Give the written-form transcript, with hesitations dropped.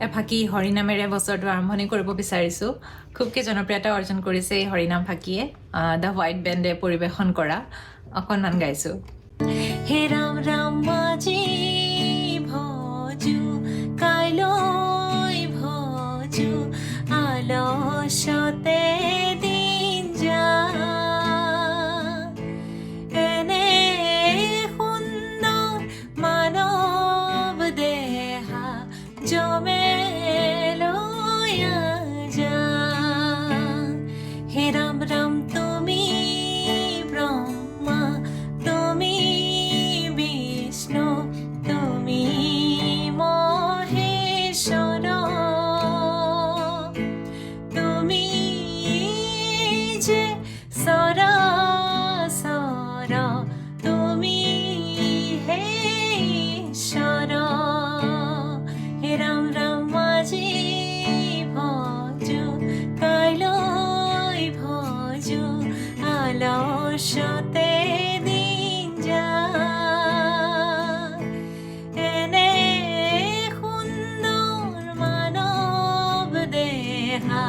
ফাঁকি হৰিনামেৰে বছৰটো আৰম্ভণি কৰিব বিচাৰিছোঁ। খুবকৈ জনপ্ৰিয়তা অৰ্জন কৰিছে এই হৰিনাম ফাঁকিয়ে। দ্য হোৱাইট বেণ্ডে পৰিৱেশন কৰা অকণমান গাইছোঁ। হে ৰাম ৰাম আজি ভজো কাইলৈ ভজো আলস্যতে দিন যায় এনে সুন্দৰ মানৱ দেহা জমে লৈ যায়। হে ৰাম ৰাম তুমি ব্ৰহ্মা তুমি বিষ্ণু তুমি মহেশ্বৰ তুমি যে সৰাসৰ তুমি হে ঈশ্বৰ। হে ৰাম ৰাম আজি ভজো কাইলৈ ভজো আলস্যতে দিন যায় এনে সুন্দৰ মানৱ দেহা